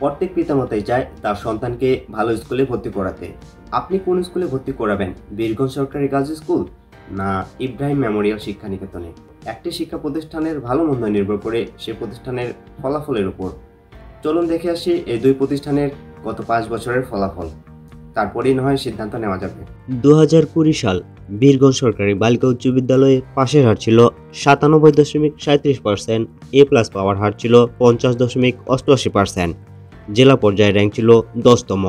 প্রত্যেক পিতামাতাই চায় তার সন্তানকে ভালো স্কুলে ভর্তি করাতে। আপনি কোন স্কুলে ভর্তি করাবেন? বীরগঞ্জ সরকারি গার্লস স্কুল না ইব্রাহিম মেমোরিয়াল শিক্ষা নিকেতনে? একটি শিক্ষা প্রতিষ্ঠানের ভালো মন্দ নির্ভর করে সে প্রতিষ্ঠানের ফলাফলের উপর। চলুন দেখে আসি এই দুই প্রতিষ্ঠানের গত ৫ বছরের ফলাফল, তারপরেই না হয় সিদ্ধান্ত নেওয়া যাবে। 2020 সাল বীরগঞ্জ সরকারি বালিকা উচ্চ বিদ্যালয়ে পাশের হার ছিল 97.37%, A+ পাওয়ার হার ছিল 50.88%, জেলা পর্যায়ে র্যাঙ্ক ছিল 10তম।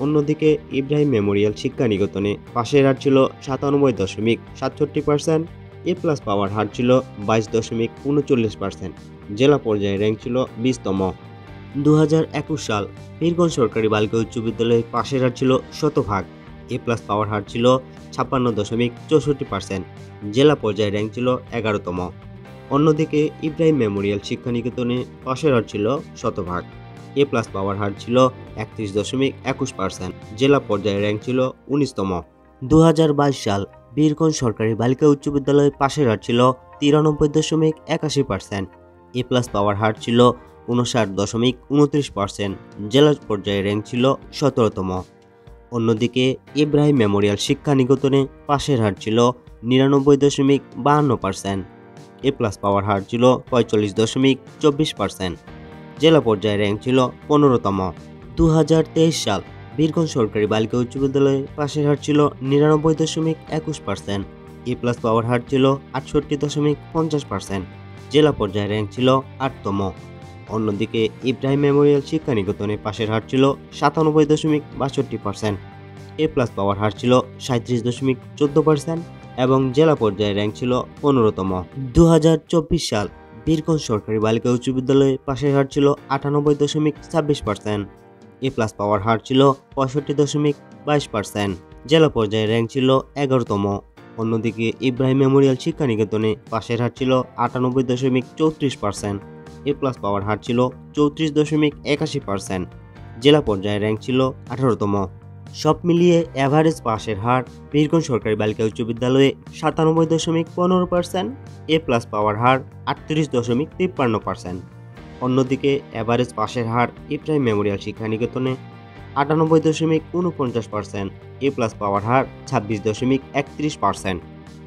অন্যদিকে ইব্রাহিম মেমোরিয়াল শিক্ষা নিকেতনে পাশের হার ছিল 97.67%, A+ পাওয়ার হার ছিল 22.39%, জেলা পর্যায়ে র্যাঙ্ক ছিল 20তম। 2021 সাল বীরগঞ্জ সরকারি বালিকা উচ্চ বিদ্যালয়ে পাশের হার ছিল 100%, A+ পাওয়ার হার ছিল 56.64%, জেলা পর্যায়ে র্যাঙ্ক ছিল 11তম। অন্যদিকে ইব্রাহিম মেমোরিয়াল শিক্ষা নিকেতনে পাশের হার ছিল 100%, A+ পাওয়ার হার ছিল 31.21%, জেলা পর্যায়ে র্যাঙ্ক ছিল 19তম। 2022 সাল বীরগঞ্জ সরকারি বালিকা উচ্চ বিদ্যালয়ে পাশের হার ছিল 93.81%, A+ পাওয়ার হার ছিল 59.29%, জেলা পর্যায়ে র্যাঙ্ক ছিল 17তম। অন্যদিকে ইব্রাহিম মেমোরিয়াল শিক্ষা নিকেতনে পাশের হার ছিল 99.52%, A+ পাওয়ার হার ছিল 45.24%, জেলা পর্যায়ে র্যাঙ্ক ছিল 15তম। 2023 সাল বীরগঞ্জ সরকারি বালিকা উচ্চ বিদ্যালয়ে পাশের হার ছিল 99.21%, A+ পাওয়ার হার ছিল 68.50%, জেলা পর্যায়ে র্যাঙ্ক ছিল 8তম। অন্যদিকে ইব্রাহিম মেমোরিয়াল শিক্ষা নিকেতনে পাশের হার ছিল 97.62%, A+ পাওয়ার হার ছিল 37.14% এবং জেলা পর্যায়ে র্যাঙ্ক ছিল 15তম। 2024 সাল বীরগঞ্জ সরকারি বালিকা উচ্চ বিদ্যালয়ে পাশের হার ছিল 98.26%, A+ পাওয়ার হার ছিল 65.22%, জেলা পর্যায়ে র্যাঙ্ক ছিল 11তম। অন্যদিকে ইব্রাহিম মেমোরিয়াল শিক্ষা নিকেতনে পাশের হার ছিল 98.34%, A+ পাওয়ার হার ছিল 34.81%, জেলা পর্যায়ে র্যাঙ্ক ছিল 18তম। সব মিলিয়ে অ্যাভারেজ পাশের হার বীরগঞ্জ সরকারি বালিকা উচ্চ বিদ্যালয়ে 97.15%, A+ পাওয়ার হার 38.53%। অন্যদিকে অ্যাভারেজ পাশের হার ইব্রাহিম মেমোরিয়াল শিক্ষা নিকেতনে 98.49%, A+ পাওয়ার হার 26.31%।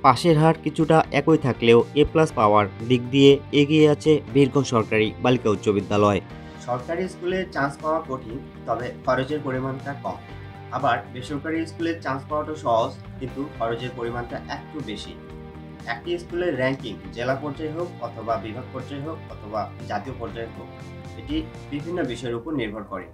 পাশের হার কিছুটা একই থাকলেও A+ পাওয়ার দিক দিয়ে এগিয়ে আছে বীরগঞ্জ সরকারি বালিকা উচ্চ বিদ্যালয়। সরকারি স্কুলে চান্স পাওয়া কঠিন, তবে খরচের পরিমাণটা কম। আবার বেসরকারি স্কুলে চান্স পাওয়াটা সহজ, কিন্তু খরচের পরিমাণটা একটু বেশি। একটি স্কুলের র্যাঙ্কিং জেলা পর্যায়ে হোক অথবা বিভাগ পর্যায়ে হোক অথবা জাতীয় পর্যায়ে হোক, এটি বিভিন্ন বিষয়ের উপর নির্ভর করে।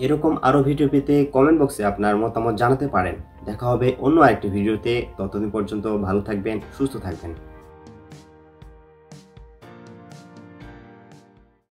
এরকম আরও ভিডিও পেতে কমেন্ট বক্সে আপনার মতামত জানাতে পারেন। দেখা হবে অন্য আরেকটি ভিডিওতে। ততদিন পর্যন্ত ভালো থাকবেন, সুস্থ থাকবেন।